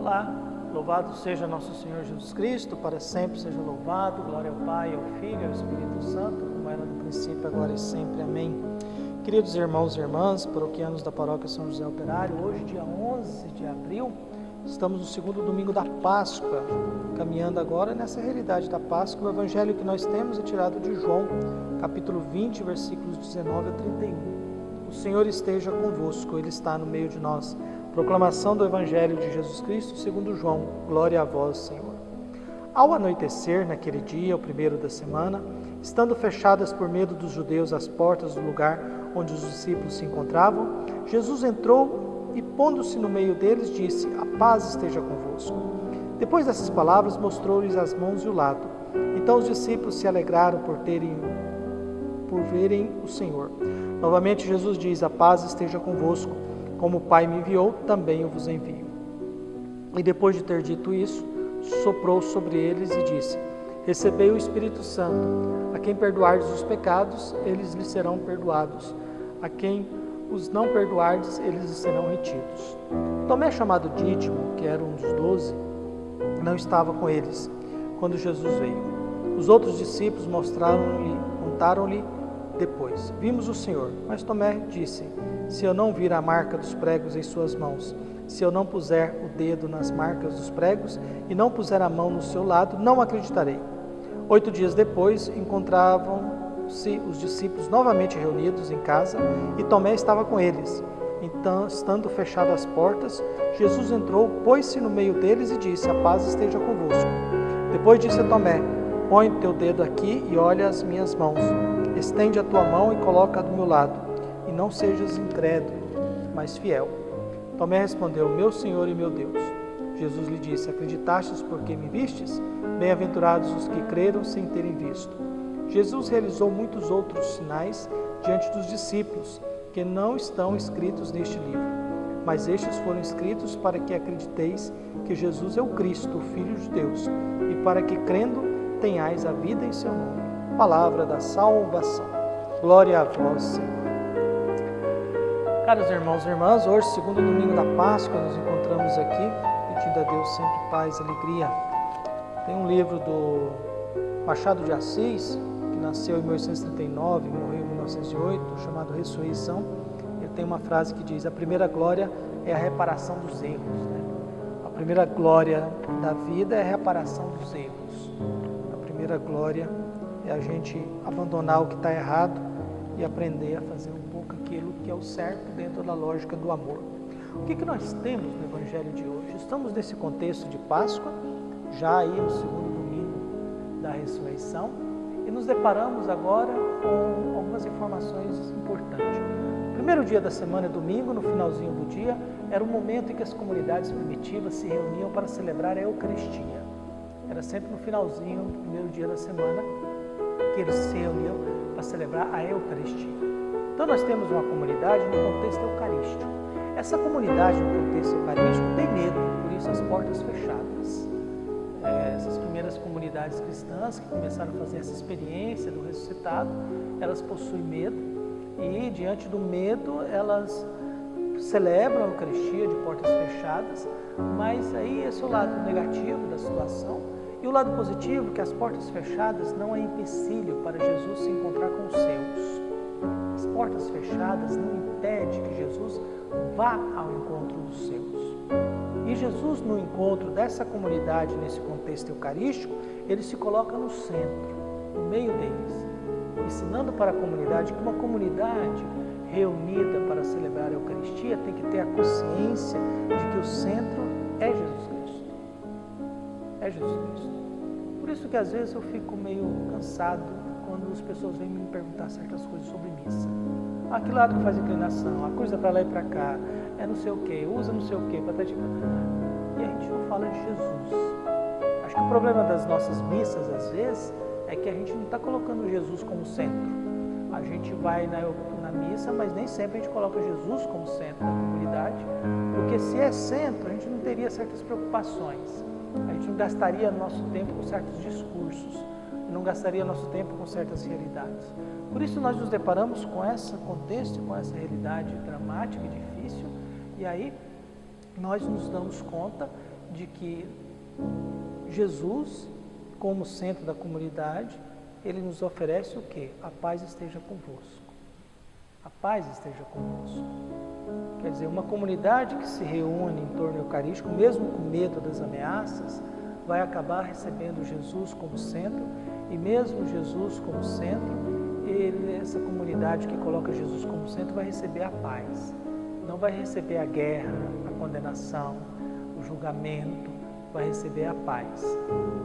Olá, louvado seja nosso Senhor Jesus Cristo, para sempre seja louvado, glória ao Pai, ao Filho e ao Espírito Santo, como era no princípio, agora e sempre, amém. Queridos irmãos e irmãs, paroquianos da paróquia São José Operário, hoje dia 11 de abril, estamos no segundo domingo da Páscoa, caminhando agora nessa realidade da Páscoa. O evangelho que nós temos é tirado de João, capítulo 20, versículos 19 a 31. O Senhor esteja convosco, Ele está no meio de nós. Proclamação do Evangelho de Jesus Cristo segundo João. Glória a vós, Senhor. Ao anoitecer, naquele dia, o primeiro da semana, estando fechadas por medo dos judeus as portas do lugar onde os discípulos se encontravam, Jesus entrou e, pondo-se no meio deles, disse: A paz esteja convosco. Depois dessas palavras, mostrou-lhes as mãos e o lado. Então os discípulos se alegraram por verem o Senhor. Novamente Jesus diz: A paz esteja convosco. Como o Pai me enviou, também eu vos envio. E depois de ter dito isso, soprou sobre eles e disse: Recebei o Espírito Santo. A quem perdoardes os pecados, eles lhes serão perdoados. A quem os não perdoardes, eles lhes serão retidos. Tomé, chamado Dídimo, que era um dos 12, não estava com eles quando Jesus veio. Os outros discípulos contaram-lhe depois: Vimos o Senhor. Mas Tomé disse: Se eu não vir a marca dos pregos em suas mãos, se eu não puser o dedo nas marcas dos pregos e não puser a mão no seu lado, não acreditarei. 8 dias depois, encontravam-se os discípulos novamente reunidos em casa e Tomé estava com eles. Então, estando fechadas as portas, Jesus entrou, pôs-se no meio deles e disse: A paz esteja convosco. Depois disse a Tomé: Põe o teu dedo aqui e olha as minhas mãos. Estende a tua mão e coloca-a do meu lado. E não sejas incrédulo, mas fiel. Tomé respondeu: Meu Senhor e meu Deus. Jesus lhe disse: Acreditastes porque me vistes? Bem-aventurados os que creram sem terem visto. Jesus realizou muitos outros sinais diante dos discípulos, que não estão escritos neste livro. Mas estes foram escritos para que acrediteis que Jesus é o Cristo, o Filho de Deus, e para que, crendo, tenhais a vida em seu nome. Palavra da salvação. Glória a vós, Senhor. Caros irmãos e irmãs, hoje, segundo domingo da Páscoa, nos encontramos aqui, pedindo a Deus sempre paz e alegria. Tem um livro do Machado de Assis, que nasceu em 1839 e morreu em 1908, chamado Ressurreição. Ele tem uma frase que diz: a primeira glória é a reparação dos erros. A primeira glória da vida é a reparação dos erros. A primeira glória é a gente abandonar o que está errado e aprender a fazer um pouco aquilo que é o certo dentro da lógica do amor. O que nós temos no Evangelho de hoje? Estamos nesse contexto de Páscoa, já aí no segundo domingo da ressurreição, e nos deparamos agora com algumas informações importantes. O primeiro dia da semana é domingo, no finalzinho do dia, era o momento em que as comunidades primitivas se reuniam para celebrar a Eucaristia. Era sempre no finalzinho do primeiro dia da semana que eles se reuniam para celebrar a Eucaristia. Então nós temos uma comunidade no contexto eucarístico. Essa comunidade no contexto eucarístico tem medo, por isso as portas fechadas. Essas primeiras comunidades cristãs que começaram a fazer essa experiência do ressuscitado, elas possuem medo e diante do medo elas celebram a Eucaristia de portas fechadas, mas aí esse é o lado negativo da situação. E o lado positivo, que as portas fechadas não é empecilho para Jesus se encontrar com os seus. As portas fechadas não impedem que Jesus vá ao encontro dos seus. E Jesus, no encontro dessa comunidade, nesse contexto eucarístico, ele se coloca no centro, no meio deles, ensinando para a comunidade que uma comunidade reunida para celebrar a Eucaristia tem que ter a consciência de que o centro é Jesus Cristo. É Jesus Cristo. Por isso que às vezes eu fico meio cansado quando as pessoas vêm me perguntar certas coisas sobre missa. Que lado que faz inclinação? A coisa para lá e para cá. É não sei o que, usa não sei o que. E a gente não fala de Jesus. Acho que o problema das nossas missas, às vezes, é que a gente não está colocando Jesus como centro. A gente vai na missa, mas nem sempre a gente coloca Jesus como centro da comunidade, porque se é centro, a gente não teria certas preocupações. A gente não gastaria nosso tempo com certos discursos, não gastaria nosso tempo com certas realidades. Por isso nós nos deparamos com esse contexto, com essa realidade dramática e difícil, e aí nós nos damos conta de que Jesus, como centro da comunidade, ele nos oferece o quê? A paz esteja convosco. A paz esteja convosco. Quer dizer, uma comunidade que se reúne em torno eucarístico, mesmo com medo das ameaças, vai acabar recebendo Jesus como centro, e mesmo Jesus como centro, essa comunidade que coloca Jesus como centro vai receber a paz. Não vai receber a guerra, a condenação, o julgamento, vai receber a paz.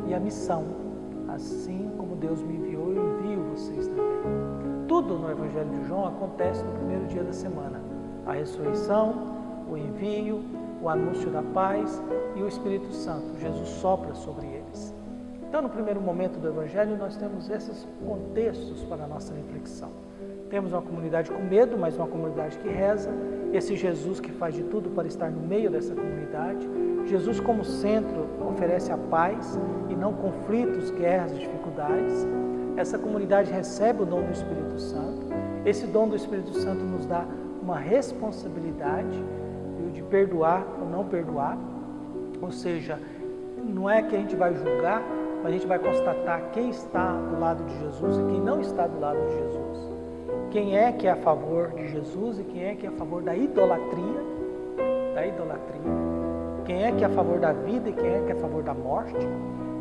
E a missão, assim como Deus me enviou, eu envio vocês também. Tudo no Evangelho de João acontece no primeiro dia da semana. A ressurreição, o envio, o anúncio da paz e o Espírito Santo. Jesus sopra sobre eles. Então, no primeiro momento do Evangelho, nós temos esses contextos para a nossa reflexão. Temos uma comunidade com medo, mas uma comunidade que reza. Esse Jesus que faz de tudo para estar no meio dessa comunidade. Jesus como centro oferece a paz e não conflitos, guerras, dificuldades. Essa comunidade recebe o dom do Espírito Santo. Esse dom do Espírito Santo nos dá uma responsabilidade de perdoar ou não perdoar. Ou seja, não é que a gente vai julgar, mas a gente vai constatar quem está do lado de Jesus e quem não está do lado de Jesus. Quem é que é a favor de Jesus e quem é que é a favor da idolatria. Quem é que é a favor da vida e quem é que é a favor da morte.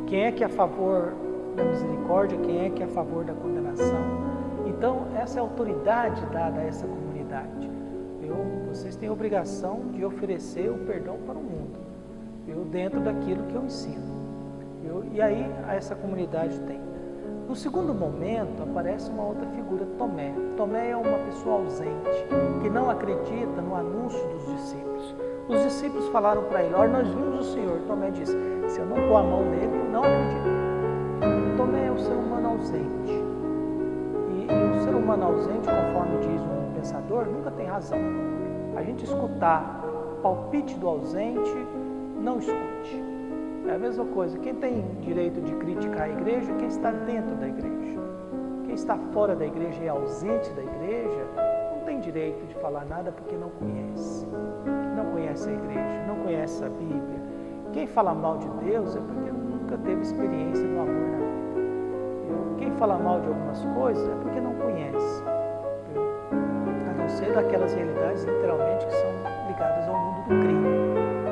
Quem é que é a favor da misericórdia, quem é que é a favor da condenação. Então, essa é a autoridade dada a essa comunidade. Vocês têm a obrigação de oferecer o perdão para o mundo, dentro daquilo que eu ensino. E aí, essa comunidade tem. No segundo momento, aparece uma outra figura, Tomé. Tomé é uma pessoa ausente, que não acredita no anúncio dos discípulos. Os discípulos falaram para ele, olha, nós vimos o Senhor. Tomé disse, se eu não pôr a mão nele, eu não acredito. Tomé é o ser humano ausente. E o ser humano ausente, conforme diz um pensador, nunca tem razão. A gente escutar palpite do ausente, não escute. É a mesma coisa, quem tem direito de criticar a igreja é quem está dentro da igreja. Quem está fora da igreja e é ausente da igreja, não tem direito de falar nada porque não conhece. Não conhece a igreja, não conhece a Bíblia. Quem fala mal de Deus é porque nunca teve experiência do amor na vida. Quem fala mal de algumas coisas é porque não conhece. A não ser daquelas realidades, literalmente, que são ligadas ao mundo do crime.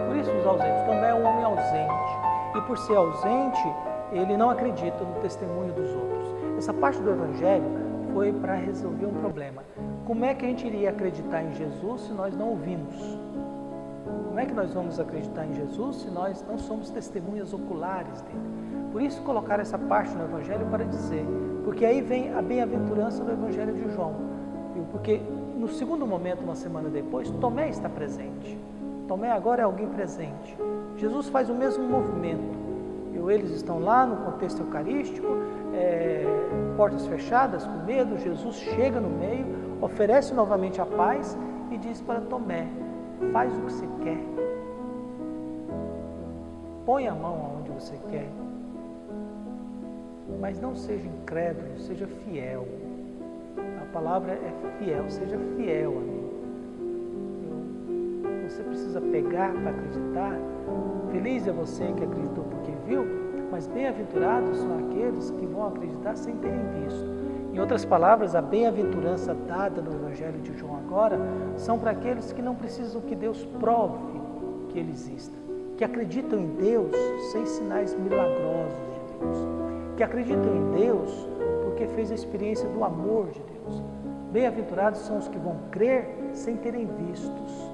Por isso os ausentes. Tomé é um homem ausente. E por ser ausente, ele não acredita no testemunho dos outros. Essa parte do Evangelho foi para resolver um problema. Como é que a gente iria acreditar em Jesus se nós não ouvimos? Como é que nós vamos acreditar em Jesus se nós não somos testemunhas oculares dele? Por isso colocar essa parte no Evangelho para dizer, porque aí vem a bem-aventurança do Evangelho de João. Porque no segundo momento, uma semana depois, Tomé está presente. Tomé agora é alguém presente. Jesus faz o mesmo movimento. Eles estão lá no contexto eucarístico, portas fechadas, com medo. Jesus chega no meio, oferece novamente a paz e diz para Tomé, faz o que você quer. Põe a mão aonde você quer. Mas não seja incrédulo, seja fiel. A palavra é fiel, seja fiel a mim. Você precisa pegar para acreditar. Feliz é você que acreditou porque viu, mas bem-aventurados são aqueles que vão acreditar sem terem visto. Em outras palavras, a bem-aventurança dada no Evangelho de João agora são para aqueles que não precisam que Deus prove que Ele exista, que acreditam em Deus sem sinais milagrosos de Deus, que acreditam em Deus porque fez a experiência do amor de Deus. Bem-aventurados são os que vão crer sem terem vistos.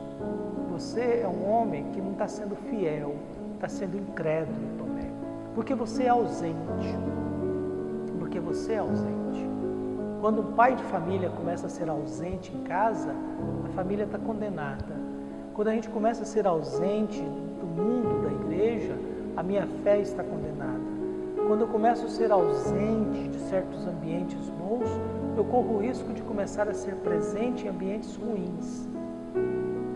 Você é um homem que não está sendo fiel, está sendo incrédulo, Tomé, porque você é ausente. Porque você é ausente. Quando um pai de família começa a ser ausente em casa, a família está condenada. Quando a gente começa a ser ausente do mundo, da igreja, a minha fé está condenada. Quando eu começo a ser ausente de certos ambientes bons, eu corro o risco de começar a ser presente em ambientes ruins.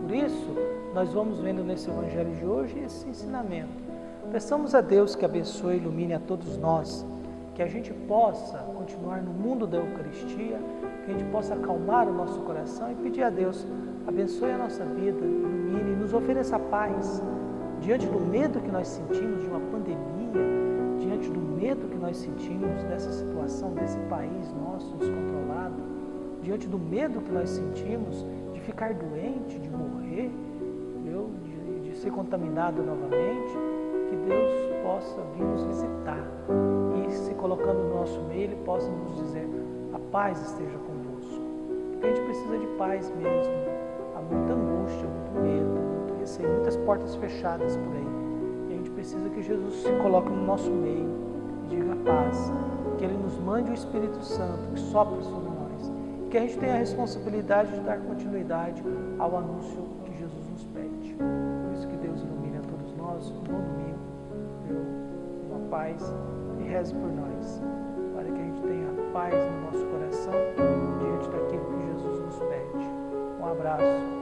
Por isso, nós vamos vendo nesse Evangelho de hoje esse ensinamento. Peçamos a Deus que abençoe e ilumine a todos nós, que a gente possa continuar no mundo da Eucaristia, que a gente possa acalmar o nosso coração e pedir a Deus, abençoe a nossa vida, ilumine e nos ofereça paz. diante do medo que nós sentimos de uma pandemia, diante do medo que nós sentimos dessa situação, desse país nosso descontrolado, diante do medo que nós sentimos de ficar doente, de morrer, de ser contaminado novamente, que Deus possa vir nos visitar e, se colocando no nosso meio, Ele possa nos dizer: a paz esteja convosco. Porque a gente precisa de paz mesmo. Há muita angústia, muito medo, muito receio, muitas portas fechadas por aí. E a gente precisa que Jesus se coloque no nosso meio e diga paz, que Ele nos mande o Espírito Santo, que sopra sobre nós, que a gente tenha a responsabilidade de dar continuidade ao anúncio que Jesus nos pede. Por isso que Deus ilumine a todos nós, um bom domingo, uma paz, e reze por nós, para que a gente tenha paz no nosso coração diante daquilo que Jesus nos pede. Um abraço.